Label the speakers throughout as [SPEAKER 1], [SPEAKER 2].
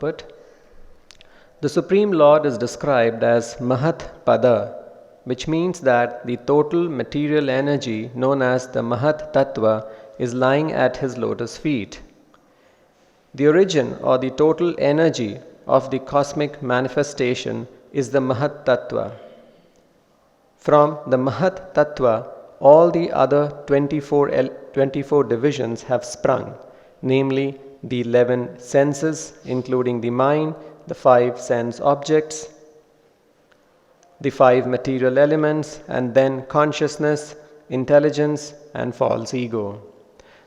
[SPEAKER 1] purport. The Supreme Lord is described as Mahat Pada, which means that the total material energy known as the Mahat Tattva is lying at his lotus feet. The origin or the total energy of the cosmic manifestation is the Mahat Tattva. From the Mahat Tattva, all the other 24 divisions have sprung, namely the 11 senses, including the mind, the 5 sense objects, the 5 material elements, and then consciousness, intelligence, and false ego.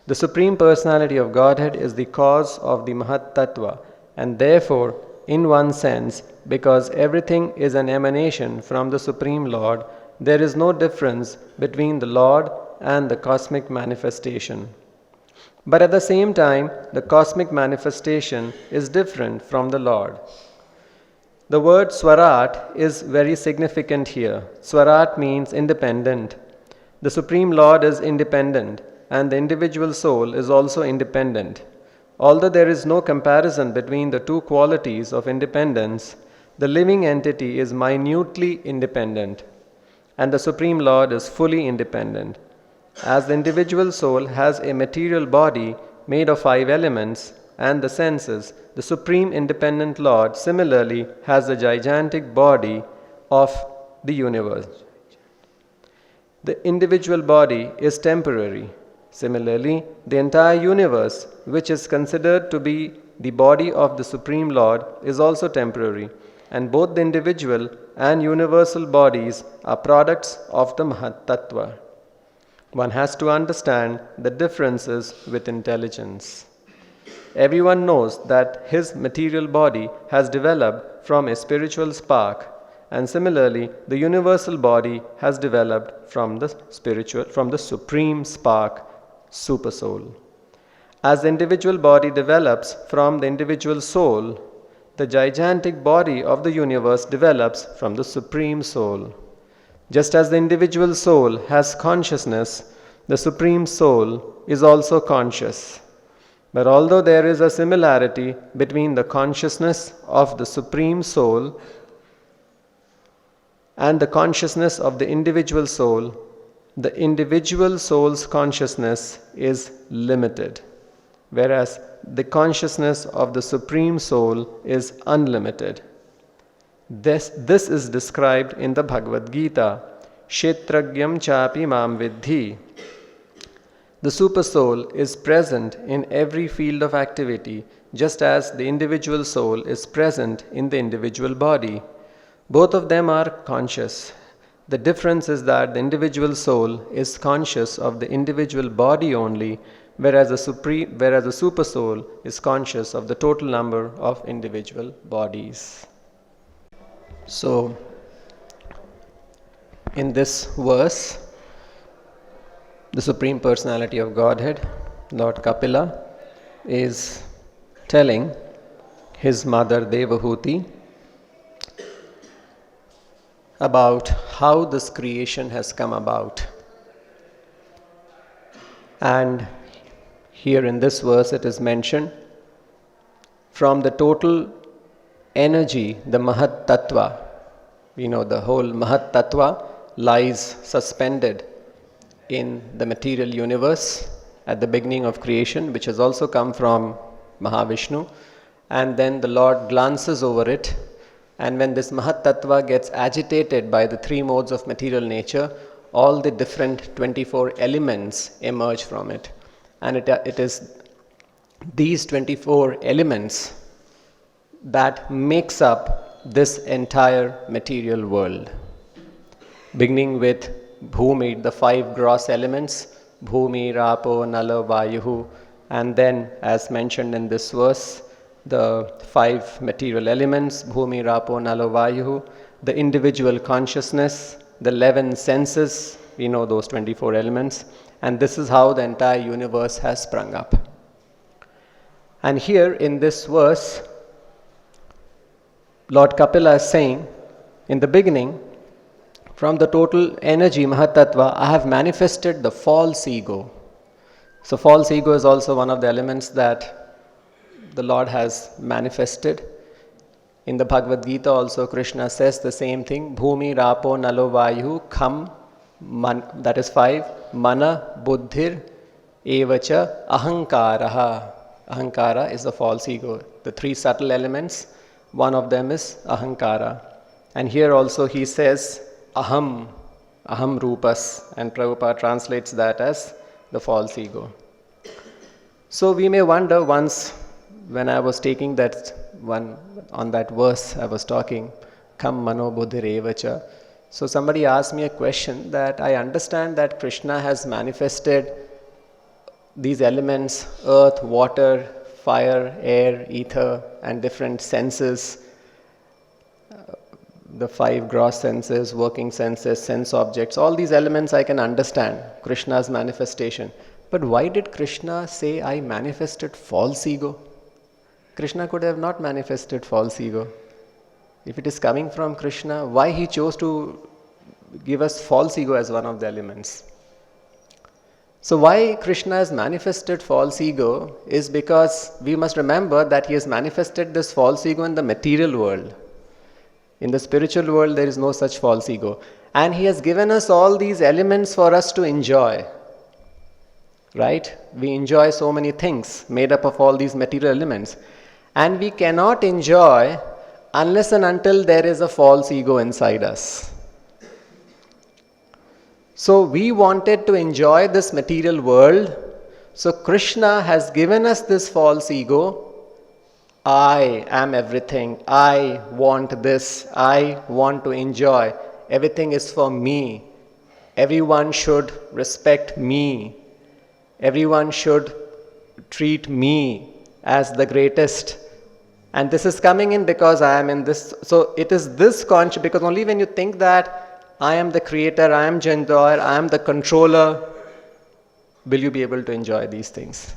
[SPEAKER 1] The Supreme Personality of Godhead is the cause of the Mahat Tattva, and therefore, in one sense, because everything is an emanation from the Supreme Lord, there is no difference between the Lord and the cosmic manifestation. But at the same time, the cosmic manifestation is different from the Lord. The word Swarat is very significant here. Swarat means independent. The Supreme Lord is independent, and the individual soul is also independent. Although there is no comparison between the two qualities of independence, the living entity is minutely independent, and the Supreme Lord is fully independent. As the individual soul has a material body made of 5 elements and the senses, the Supreme Independent Lord similarly has the gigantic body of the universe. The individual body is temporary. Similarly, the entire universe, which is considered to be the body of the Supreme Lord, is also temporary, and both the individual and universal bodies are products of the Mahat Tattva. One has to understand the differences with intelligence. Everyone knows that his material body has developed from a spiritual spark, and similarly, the universal body has developed from the supreme spark, Super Soul. As the individual body develops from the individual soul, the gigantic body of the universe develops from the Supreme Soul. Just as the individual soul has consciousness, the Supreme Soul is also conscious. But although there is a similarity between the consciousness of the Supreme Soul and the consciousness of the individual soul, the individual soul's consciousness is limited, whereas the consciousness of the Supreme Soul is unlimited. This is described in the Bhagavad Gita, Kshetragyam chapi mam vidhi. The Super Soul is present in every field of activity, just as the individual soul is present in the individual body. Both of them are conscious. The difference is that the individual soul is conscious of the individual body only, whereas the Super Soul is conscious of the total number of individual bodies. So, in this verse, the Supreme Personality of Godhead, Lord Kapila, is telling his mother Devahuti about how this creation has come about. And here in this verse it is mentioned, from the total energy, the Mahat Tattva, we know the whole Mahat Tattva lies suspended in the material universe at the beginning of creation, which has also come from Mahavishnu, and then the Lord glances over it, and when this Mahat Tattva gets agitated by the 3 modes of material nature, all the different 24 elements emerge from it, and it is these 24 elements that makes up this entire material world, beginning with Bhumi, the 5 gross elements, Bhumi, Rapo, Nala, Vayuhu, and then as mentioned in this verse, the 5 material elements, Bhumi, Rapo, Nala, Vayuhu, the individual consciousness, the 11 senses, we know those 24 elements, and this is how the entire universe has sprung up. And here in this verse, Lord Kapila is saying, in the beginning, from the total energy, Mahatattva, I have manifested the false ego. So false ego is also one of the elements that the Lord has manifested. In the Bhagavad Gita also Krishna says the same thing. Bhumi rapo nalo vayu kham, that is 5. Mana buddhir evacha ahankaraha. Ahankara is the false ego. The 3 subtle elements, one of them is ahankara. And here also he says aham rupas, and Prabhupada translates that as the false ego. So we may wonder, once when I was taking that one, on that verse I was talking, Kam mano buddhirevacha. So somebody asked me a question, that I understand that Krishna has manifested these elements, earth, water, fire, air, ether, and different senses, the 5 gross senses, working senses, sense objects, all these elements I can understand, Krishna's manifestation. But why did Krishna say, I manifested false ego? Krishna could have not manifested false ego. If it is coming from Krishna, why he chose to give us false ego as one of the elements? So why Krishna has manifested false ego is because we must remember that he has manifested this false ego in the material world. In the spiritual world, there is no such false ego. And he has given us all these elements for us to enjoy. Right? We enjoy so many things made up of all these material elements. And we cannot enjoy unless and until there is a false ego inside us. So we wanted to enjoy this material world. So Krishna has given us this false ego. I am everything. I want this. I want to enjoy. Everything is for me. Everyone should respect me. Everyone should treat me as the greatest. And this is coming in because I am in this. So it is this conscious, because only when you think that I am the creator, I am enjoyer, I am the controller, will you be able to enjoy these things.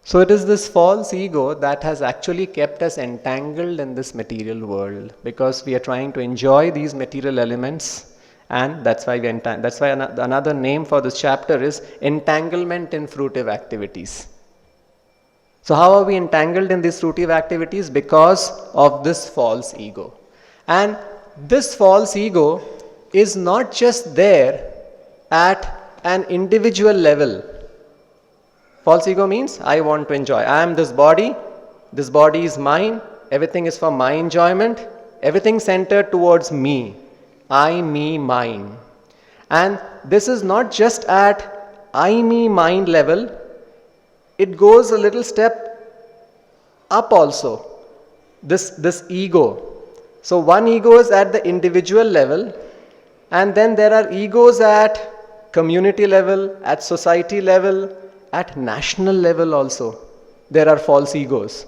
[SPEAKER 1] So it is this false ego that has actually kept us entangled in this material world, because we are trying to enjoy these material elements, and that's why another name for this chapter is entanglement in fruitive activities. So how are we entangled in these fruitive activities? Because of this false ego. And this false ego is not just there at an individual level. False ego means I want to enjoy. I am this body is mine, everything is for my enjoyment, everything centered towards me. I, me, mine. And this is not just at I, me, mine level, it goes a little step up also, this ego. So one ego is at the individual level, and then there are egos at community level, at society level, at national level also. There are false egos.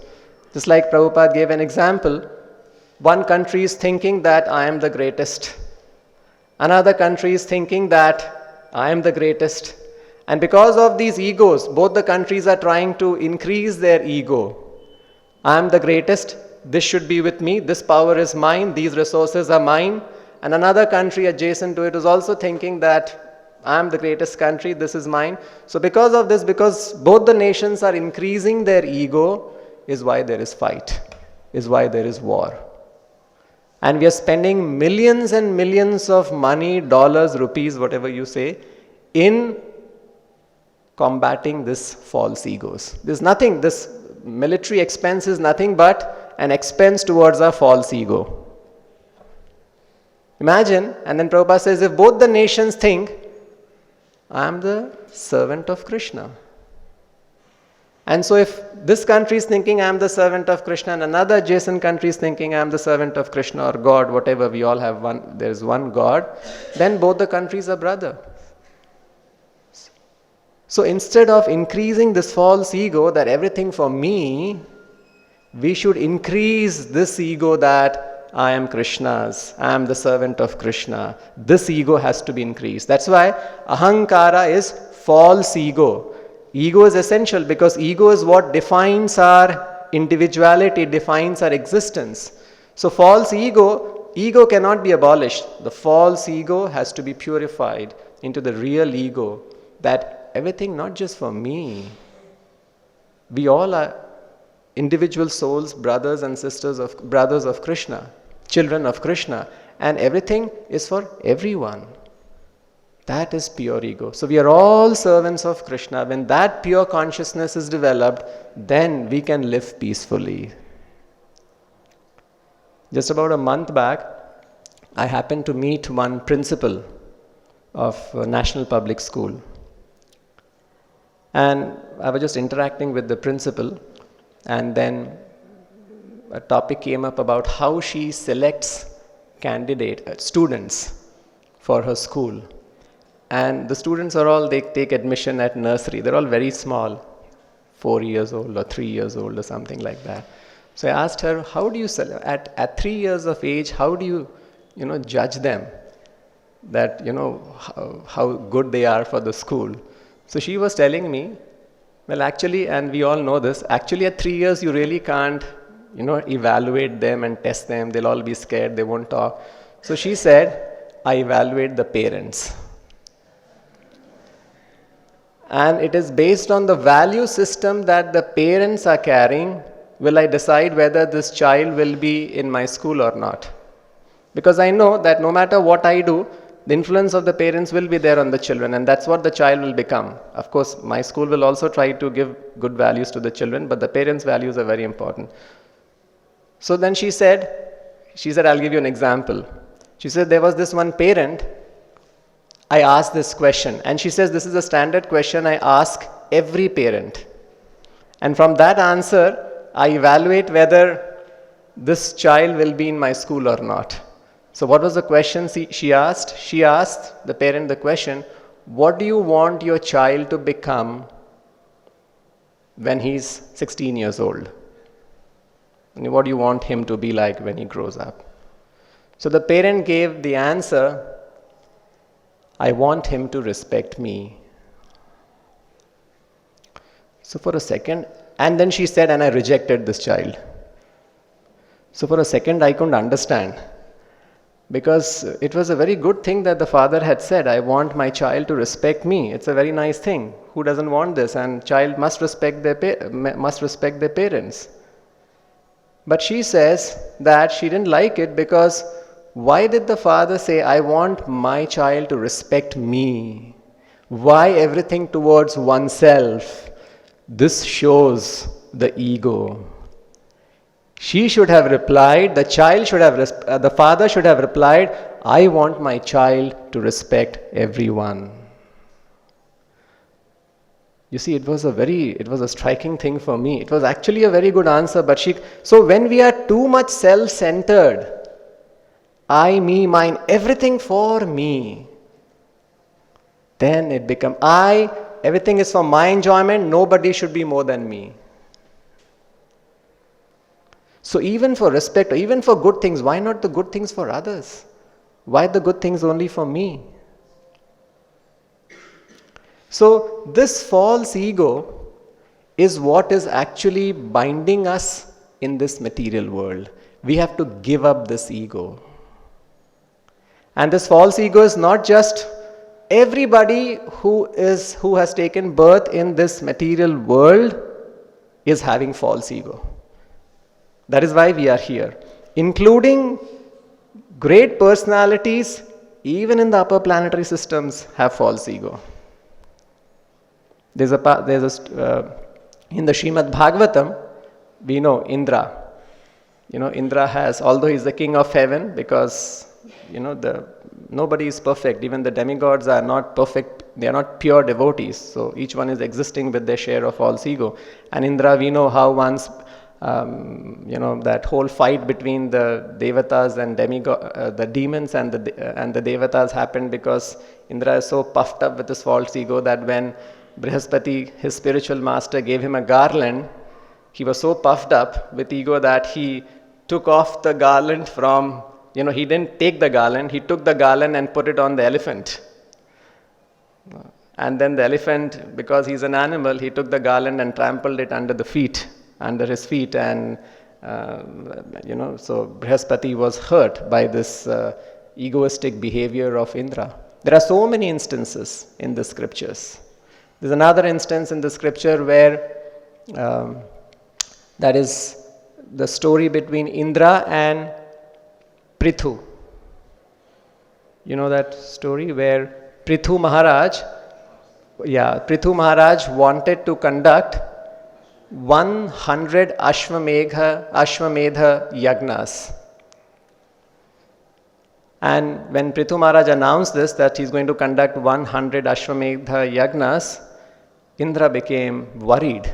[SPEAKER 1] Just like Prabhupada gave an example, one country is thinking that I am the greatest. Another country is thinking that I am the greatest. And because of these egos, both the countries are trying to increase their ego. I am the greatest, this should be with me, this power is mine, these resources are mine. And another country adjacent to it is also thinking that I am the greatest country, this is mine. So because of this, because both the nations are increasing their ego, is why there is fight, is why there is war. And we are spending millions and millions of money, dollars, rupees, whatever you say, in combating this false egos. There's nothing, this military expense is nothing but an expense towards our false ego. Imagine, and then Prabhupada says, if both the nations think, I am the servant of Krishna. And so if this country is thinking I am the servant of Krishna, and another adjacent country is thinking I am the servant of Krishna or God, whatever, we all have one, there is one God, then both the countries are brother. So instead of increasing this false ego that everything for me, we should increase this ego that I am Krishna's, I am the servant of Krishna. This ego has to be increased. That's why ahankara is false ego. Ego is essential because ego is what defines our individuality, defines our existence. So false ego cannot be abolished. The false ego has to be purified into the real ego, that everything not just for me. We all are individual souls, brothers and sisters of brothers of Krishna, children of Krishna, and everything is for everyone. That is pure ego. So we are all servants of Krishna. When that pure consciousness is developed, then we can live peacefully. Just about a month back, I happened to meet one principal of a national public school. And I was just interacting with the principal, and then a topic came up about how she selects students for her school. And the students are all, they take admission at nursery. They're all very small, 4 years old or 3 years old or something like that. So I asked her, how do you select, at 3 years of age, how do you, judge them that, how good they are for the school? So she was telling me, well, actually, and we all know this, actually at 3 years you really can't, evaluate them and test them. They'll all be scared, they won't talk. So she said, I evaluate the parents. And it is based on the value system that the parents are carrying, will I decide whether this child will be in my school or not. Because I know that no matter what I do, the influence of the parents will be there on the children, and that's what the child will become. Of course, my school will also try to give good values to the children, but the parents' values are very important. So then she said, I'll give you an example. She said, there was this one parent, I asked this question, and she says, this is a standard question I ask every parent. And from that answer, I evaluate whether this child will be in my school or not. So what was the question she asked? She asked the parent the question, what do you want your child to become when he's 16 years old? And what do you want him to be like when he grows up? So the parent gave the answer, I want him to respect me. So for a second, and then she said, and I rejected this child. So for a second I couldn't understand. Because it was a very good thing that the father had said, I want my child to respect me. It's a very nice thing. Who doesn't want this? And child must respect their parents. But she says that she didn't like it because why did the father say, I want my child to respect me? Why everything towards oneself? This shows the ego. She should have replied, the father should have replied, I want my child to respect everyone. You see, it was a striking thing for me. It was actually a very good answer, so when we are too much self-centered, I, me, mine, everything for me, then it becomes everything is for my enjoyment, nobody should be more than me. So even for respect, or even for good things, why not the good things for others? Why the good things only for me? So this false ego is what is actually binding us in this material world. We have to give up this ego. And this false ego is not just everybody who has taken birth in this material world is having false ego. That is why we are here, including great personalities, even in the upper planetary systems, have false ego. In the Srimad Bhagavatam, we know Indra. Indra has, although he's the king of heaven, because nobody is perfect. Even the demigods are not perfect. They are not pure devotees. So each one is existing with their share of false ego. And Indra, we know how once that whole fight between the devatas and the demons and the devatas happened because Indra is so puffed up with his false ego that when Brihaspati, his spiritual master, gave him a garland, he was so puffed up with ego that he took off the garland from, he didn't take the garland, he took the garland and put it on the elephant. And then the elephant, because he's an animal, he took the garland and trampled it under his feet, and so Brihaspati was hurt by this egoistic behavior of Indra. There are so many instances in the scriptures. There's another instance in the scripture where That is the story between Indra and Prithu. You know that story where Prithu Maharaj wanted to conduct 100 Ashwamedha yagnas. And when Prithu Maharaj announced this, that he's going to conduct 100 Ashwamedha yagnas, Indra became worried.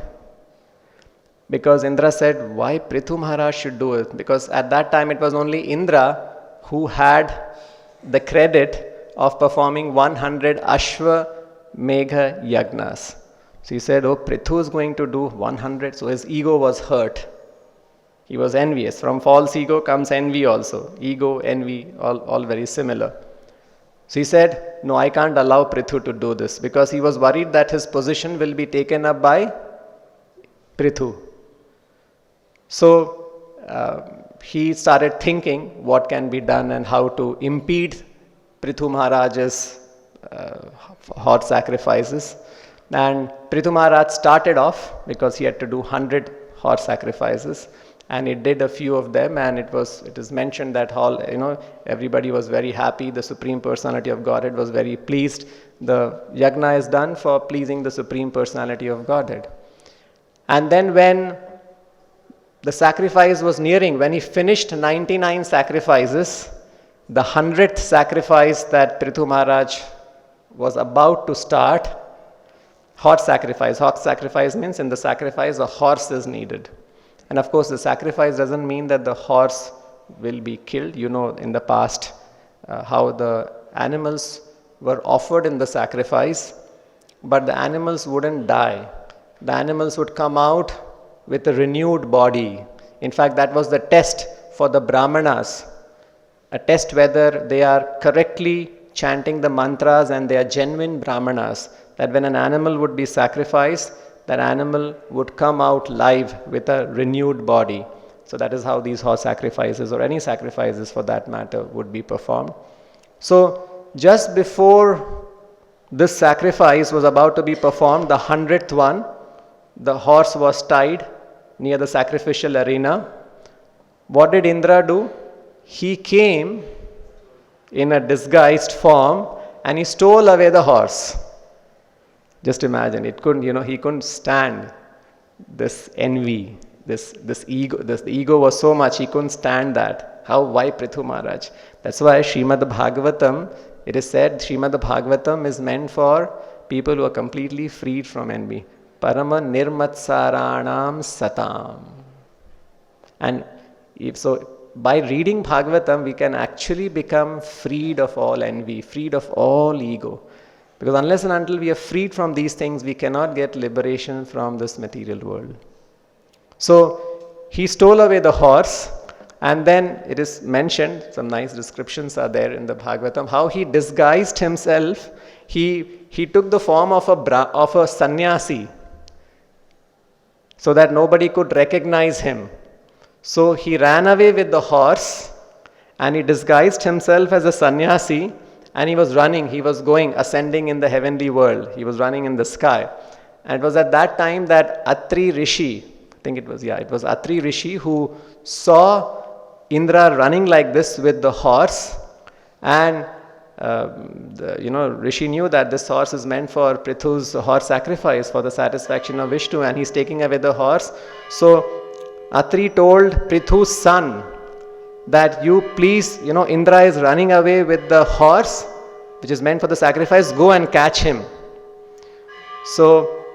[SPEAKER 1] Because Indra said, why Prithu Maharaj should do it? Because at that time it was only Indra who had the credit of performing 100 Ashwamedha yagnas. So he said, oh, Prithu is going to do 100. So his ego was hurt. He was envious. From false ego comes envy also. Ego, envy, all very similar. So he said, no, I can't allow Prithu to do this, because he was worried that his position will be taken up by Prithu. So he started thinking what can be done and how to impede Prithu Maharaj's hot sacrifices. And Prithu Maharaj started off because he had to do 100 hot sacrifices, and he did a few of them, and it is mentioned that everybody was very happy. The Supreme Personality of Godhead was very pleased. The yagna is done for pleasing the Supreme Personality of Godhead. And then when the sacrifice was nearing, when he finished 99 sacrifices, the 100th sacrifice that Prithu Maharaj was about to start, hot sacrifice. Hot sacrifice means in the sacrifice a horse is needed. And of course the sacrifice doesn't mean that the horse will be killed. You know in the past how the animals were offered in the sacrifice, but the animals wouldn't die. The animals would come out with a renewed body. In fact, that was the test for the Brahmanas, a test whether they are correctly chanting the mantras and they are genuine Brahmanas, that when an animal would be sacrificed, that animal would come out live with a renewed body. So that is how these horse sacrifices, or any sacrifices for that matter, would be performed. So just before this sacrifice was about to be performed, the 100th one, the horse was tied near the sacrificial arena. What did Indra do? He came in a disguised form and he stole away the horse. Just imagine, he couldn't stand this envy, this ego. The ego was so much, he couldn't stand that. Why Prithu Maharaj? That's why Srimad Bhagavatam, it is said Srimad Bhagavatam is meant for people who are completely freed from envy. Parama nirmatsaranam satam. And by reading Bhagavatam, we can actually become freed of all envy, freed of all ego. Because unless and until we are freed from these things, we cannot get liberation from this material world. So he stole away the horse, and then it is mentioned, some nice descriptions are there in the Bhagavatam, how he disguised himself. He took the form of a sannyasi, so that nobody could recognize him. So he ran away with the horse and he disguised himself as a sannyasi, and he was running, ascending in the heavenly world. He was running in the sky. And it was at that time that Atri Rishi, it was Atri Rishi who saw Indra running like this with the horse, and Rishi knew that this horse is meant for Prithu's horse sacrifice, for the satisfaction of Vishnu, and he's taking away the horse. So Atri told Prithu's son that you please, Indra is running away with the horse which is meant for the sacrifice, go and catch him. So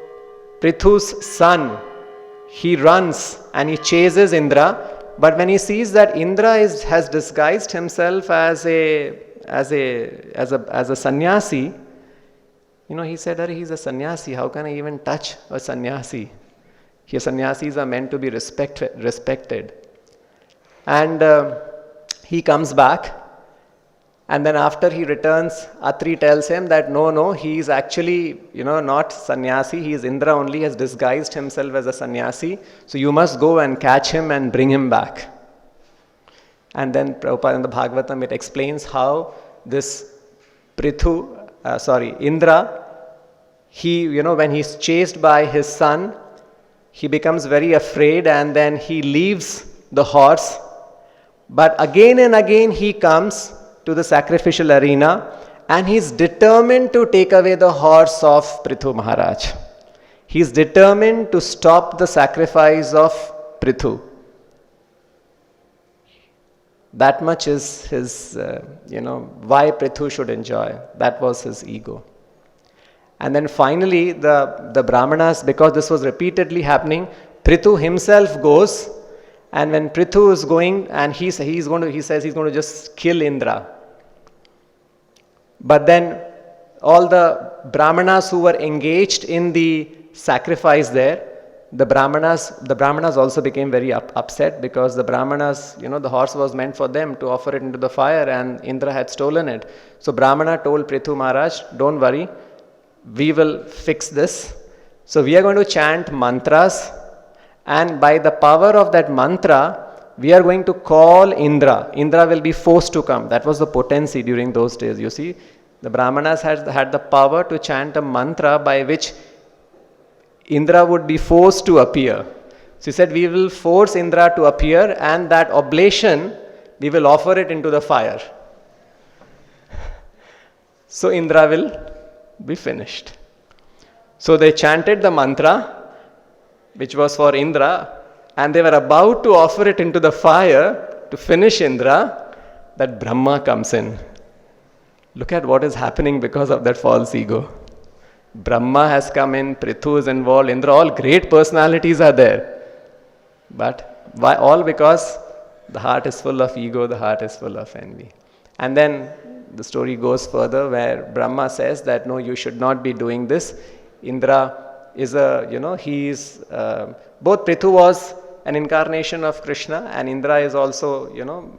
[SPEAKER 1] Prithu's son, he runs and he chases Indra, but when he sees that Indra has disguised himself as a sannyasi, he said, he's a sannyasi, how can I even touch a sannyasi? Here sannyasis are meant to be respected. And he comes back, and then after he returns, Atri tells him that no, he is actually, not sannyasi, he is Indra only, has disguised himself as a sannyasi, so you must go and catch him and bring him back. And then Prabhupada in the Bhagavatam, it explains how this Indra, when he's chased by his son, he becomes very afraid and then he leaves the horse. But again and again he comes to the sacrificial arena and he's determined to take away the horse of Prithu Maharaj. He's determined to stop the sacrifice of Prithu. That much is his, why Prithu should enjoy. That was his ego. And then finally the Brahmanas, because this was repeatedly happening, Prithu himself goes, and when Prithu is going and he says he's going to just kill Indra. But then all the Brahmanas who were engaged in the sacrifice there, the Brahmanas also became very upset, because the Brahmanas, the horse was meant for them to offer it into the fire and Indra had stolen it. So Brahmana told Prithu Maharaj, don't worry, we will fix this. So we are going to chant mantras, and by the power of that mantra, we are going to call Indra. Indra will be forced to come. That was the potency during those days. You see, the Brahmanas had the power to chant a mantra by which Indra would be forced to appear. So he said, we will force Indra to appear, and that oblation, we will offer it into the fire. So Indra will be finished. So they chanted the mantra, which was for Indra, and they were about to offer it into the fire to finish Indra, that Brahma comes in. Look at what is happening because of that false ego. Brahma has come in, Prithu is involved, Indra, all great personalities are there. But why? All because the heart is full of ego, the heart is full of envy. And then the story goes further where Brahma says that no, you should not be doing this. Indra is both Prithu was an incarnation of Krishna and Indra is also,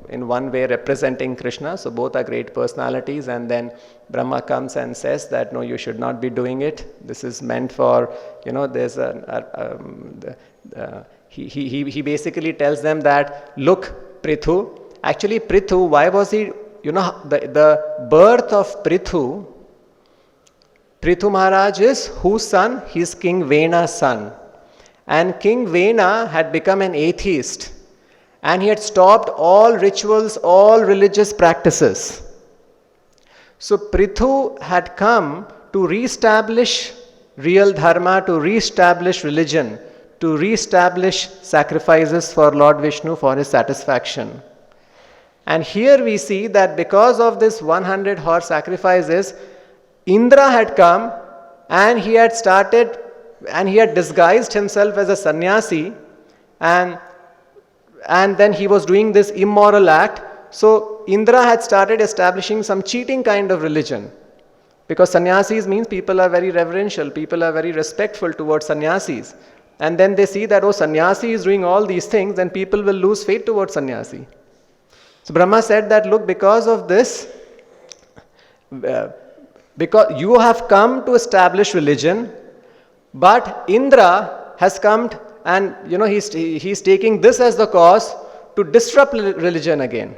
[SPEAKER 1] in one way representing Krishna. So both are great personalities, and then Brahma comes and says that no, you should not be doing it. This is meant for, there's he basically tells them that, look, Prithu, actually Prithu, why was he, the birth of Prithu Maharaj is whose son? He is King Vena's son. And King Vena had become an atheist. And he had stopped all rituals, all religious practices. So Prithu had come to re-establish real dharma, to re-establish religion, to re-establish sacrifices for Lord Vishnu for his satisfaction. And here we see that because of this 100 horse sacrifices, Indra had come and he had disguised himself as a sannyasi, and then he was doing this immoral act. So Indra had started establishing some cheating kind of religion, because sannyasis means people are very reverential, people are very respectful towards sannyasis, and then they see that sannyasi is doing all these things, then people will lose faith towards sannyasi. So Brahma said that, look, because of this, because you have come to establish religion, but Indra has come and he's taking this as the cause to disrupt religion again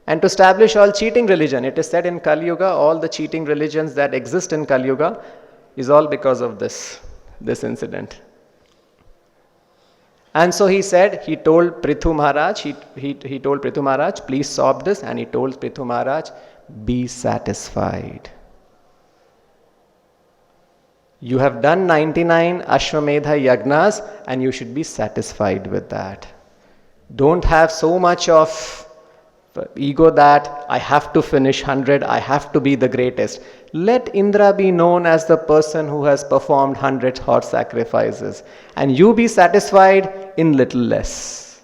[SPEAKER 1] and to establish all cheating religion. It is said in Kali Yuga, all the cheating religions that exist in Kali Yuga is all because of this incident. And so he said, he told Prithu Maharaj, he told Prithu Maharaj, please stop this, and he told Prithu Maharaj, be satisfied. You have done 99 Ashwamedha Yagnas and you should be satisfied with that. Don't have so much of ego that I have to finish 100, I have to be the greatest. Let Indra be known as the person who has performed 100 horse sacrifices, and you be satisfied in little less.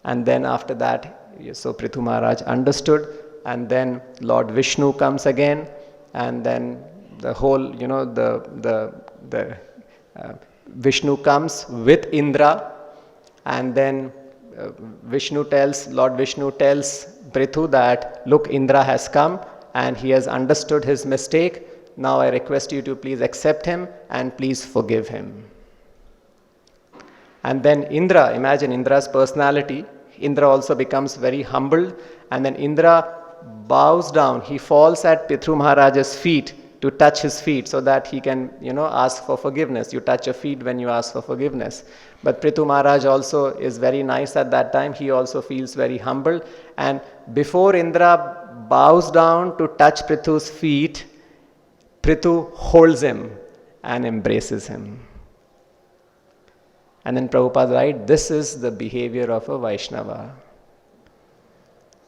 [SPEAKER 1] And then after that, so Prithu Maharaj understood, and then Lord Vishnu comes again. And then the whole, Vishnu comes with Indra, and then Lord Vishnu tells Prithu that, look, Indra has come and he has understood his mistake. Now I request you to please accept him and please forgive him. And then Indra, imagine Indra's personality. Indra also becomes very humbled, and then Indra bows down, he falls at Prithu Maharaj's feet to touch his feet so that he can, ask for forgiveness. You touch your feet when you ask for forgiveness. But Prithu Maharaj also is very nice at that time. He also feels very humble. And before Indra bows down to touch Prithu's feet, Prithu holds him and embraces him. And then Prabhupada writes, this is the behavior of a Vaishnava.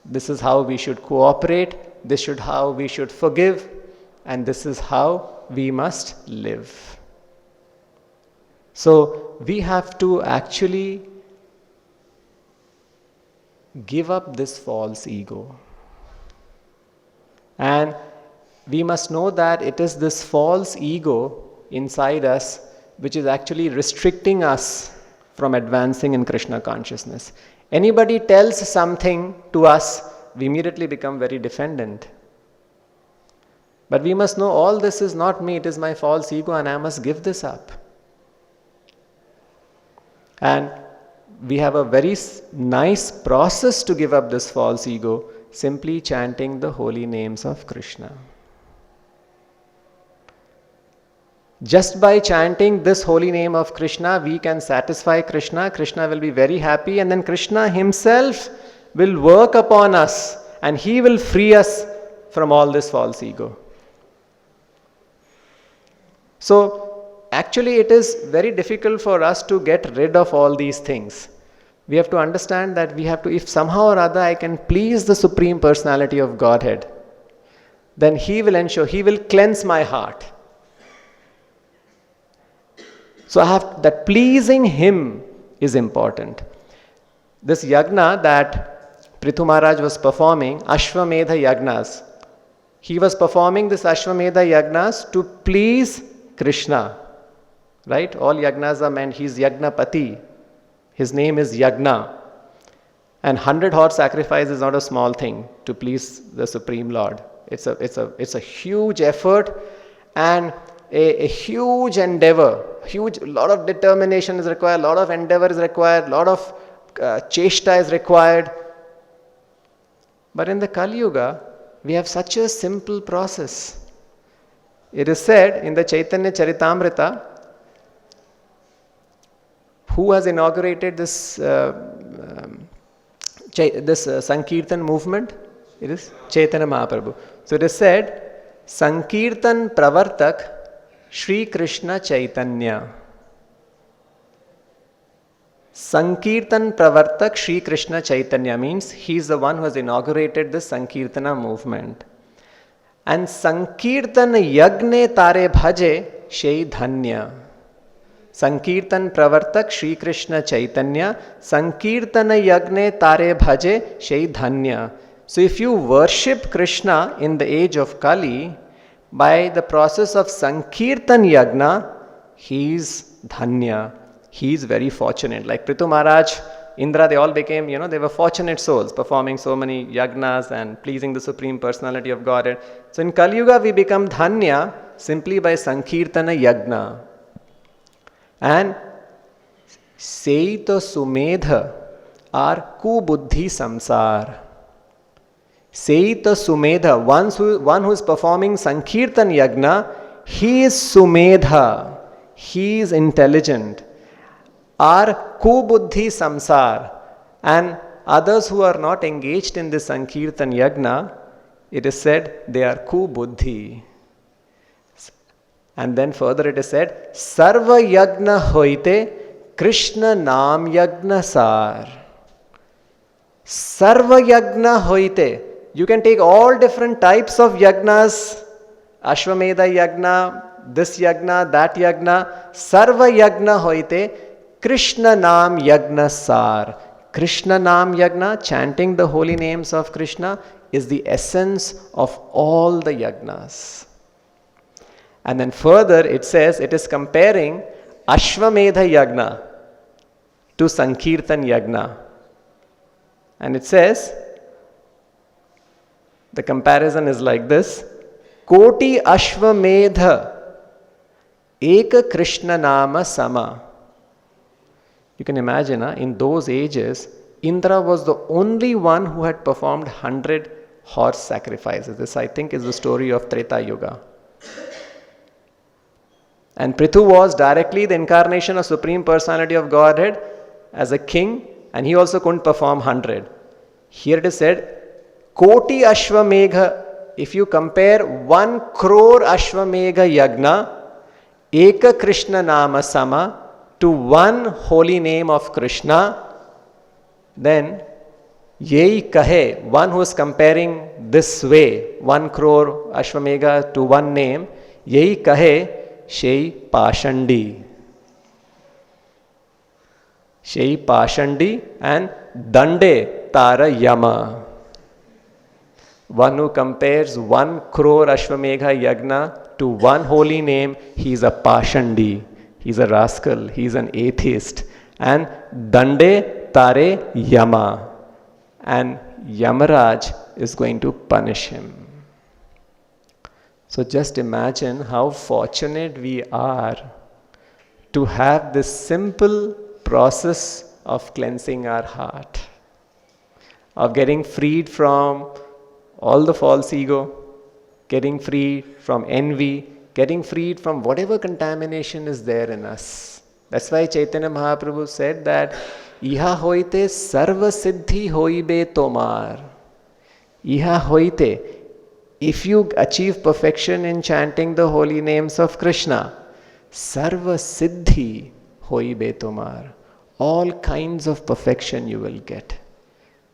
[SPEAKER 1] This is how we should cooperate. This is how we should forgive. And this is how we must live. So we have to actually give up this false ego. And we must know that it is this false ego inside us which is actually restricting us from advancing in Krishna consciousness. Anybody tells something to us, we immediately become very defendant. But we must know all this is not me, it is my false ego, and I must give this up. And we have a very nice process to give up this false ego, simply chanting the holy names of Krishna. Just by chanting this holy name of Krishna, we can satisfy Krishna. Krishna will be very happy, and then Krishna himself will work upon us and he will free us from all this false ego. So, actually it is very difficult for us to get rid of all these things. We have to understand that we have to, if somehow or other I can please the Supreme Personality of Godhead, then he will ensure, he will cleanse my heart. So that pleasing him is important. This yagna that Prithu Maharaj was performing, Ashwamedha yagnas, he was performing this Ashwamedha yagnas to please Krishna. Right? All yagnas are meant, he is Yagnapati. His name is Yagna. And 100 horse sacrifice is not a small thing to please the Supreme Lord. It's a huge effort and a huge endeavor. A lot of determination is required, a lot of endeavor is required, a lot of cheshta is required. But in the Kali Yuga, we have such a simple process. It is said in the Chaitanya Charitamrita, who has inaugurated this Sankirtan movement? It is Chaitanya Mahaprabhu. So it is said, Sankirtan Pravartak Shri Krishna Chaitanya. Sankirtan Pravartak Shri Krishna Chaitanya means he is the one who has inaugurated this Sankirtana movement. And Sankirtan Yagne Tare Bhaje Shei Dhanya. Sankirtan Pravartak Shri Krishna Chaitanya, Sankirtana Yagne Tare Bhaje Shei Dhanya. So if you worship Krishna in the age of Kali, by the process of Sankirtan Yagna, he is Dhanya. He is very fortunate. Like Prithu Maharaj, Indra, they all became, they were fortunate souls performing so many yagnas and pleasing the Supreme Personality of Godhead. So in Kali Yuga, we become Dhanya simply by Sankirtana Yagna. And Seita Sumedha are Kubuddhi Samsar. Seita Sumedha, one who is performing Sankirtan Yagna, he is Sumedha, he is intelligent. Are Kubuddhi Samsar. And others who are not engaged in this Sankirtan Yagna, it is said they are Kubuddhi. And then further it is said, Sarva Yagna Hoite Krishna Nam Yagna Sar. Sarva Yagna Hoite. You can take all different types of yagnas, Ashwamedha Yagna, this Yagna, that Yagna, Sarva Yagna Hoite Krishna Nam Yagna Sar. Krishna Nam Yagna, chanting the holy names of Krishna, is the essence of all the yagnas. And then further it says, it is comparing Ashwamedha Yagna to Sankirtan Yagna. And it says, the comparison is like this, Koti Ashwamedha Eka Krishna Nama Sama. You can imagine, in those ages, Indra was the only one who had performed 100 horse sacrifices. This, I think, is the story of Treta Yuga. And Prithu was directly the incarnation of Supreme Personality of Godhead as a king, and he also couldn't perform 100. Here it is said, Koti Ashwamegha. If you compare 1 crore Ashwamegha Yagna, Eka Krishna Nama Sama, to one holy name of Krishna, then Yehi Kahe, one who is comparing this way, 1 crore Ashwamegha to one name, Yehi Kahe, Shei Pashandi. Shei Pashandi and Dande Tara Yama. One who compares 1 crore Ashwamegha Yagna to one holy name, he is a Pashandi, he is a rascal, he is an atheist. And Dande Tare Yama. And Yamaraj is going to punish him. So just imagine how fortunate we are to have this simple process of cleansing our heart, of getting freed from all the false ego, getting free from envy, getting freed from whatever contamination is there in us. That's why Chaitanya Mahaprabhu said that Iha hoite sarva siddhi hoibe tomar. Iha hoite. If you achieve perfection in chanting the holy names of Krishna, sarva siddhi hoibe tomar. All kinds of perfection you will get.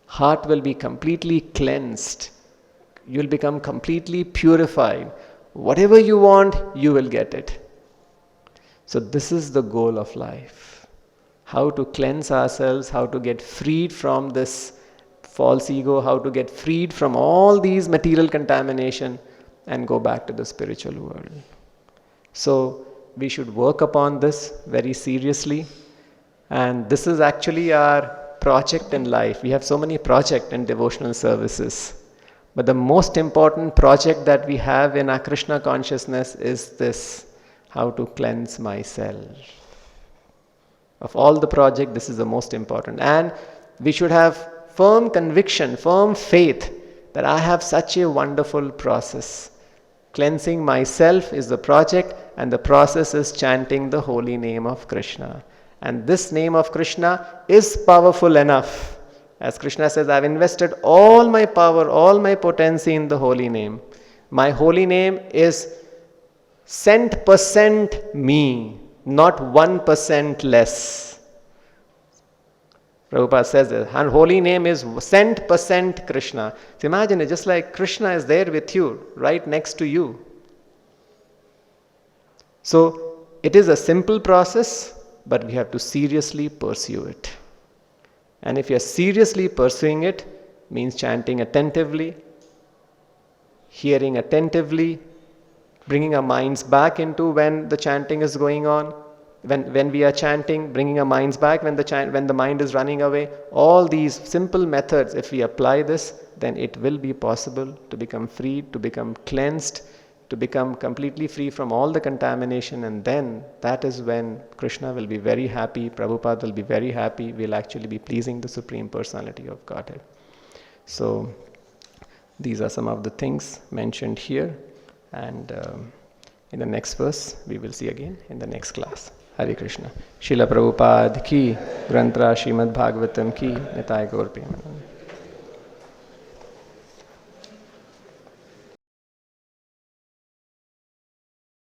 [SPEAKER 1] Heart will be completely cleansed. You will become completely purified. Whatever you want, you will get it. So this is the goal of life. How to cleanse ourselves, how to get freed from this false ego, how to get freed from all these material contamination and go back to the spiritual world. So we should work upon this very seriously. And this is actually our project in life. We have so many projects and devotional services. But the most important project that we have in our Krishna consciousness is this, how to cleanse myself. Of all the projects, this is the most important. And we should have firm conviction, firm faith that I have such a wonderful process. Cleansing myself is the project, and the process is chanting the holy name of Krishna. And this name of Krishna is powerful enough. As Krishna says, I have invested all my power, all my potency in the holy name. My holy name is cent percent me, not 1% less. Prabhupada says this, and holy name is cent percent Krishna. So imagine it, just like Krishna is there with you, right next to you. So it is a simple process, but we have to seriously pursue it. And if you are seriously pursuing it, means chanting attentively, hearing attentively, bringing our minds back into when the chanting is going on. When we are chanting, bringing our minds back when the mind is running away. All these simple methods, if we apply this, then it will be possible to become free, to become cleansed, to become completely free from all the contamination, and then that is when Krishna will be very happy, Prabhupada will be very happy, we'll actually be pleasing the Supreme Personality of Godhead. So these are some of the things mentioned here, and in the next verse we will see again in the next class. Hare Krishna. Srila Prabhupada ki, Grantra Srimad Bhagavatam ki, Nitai Gaur Premanand.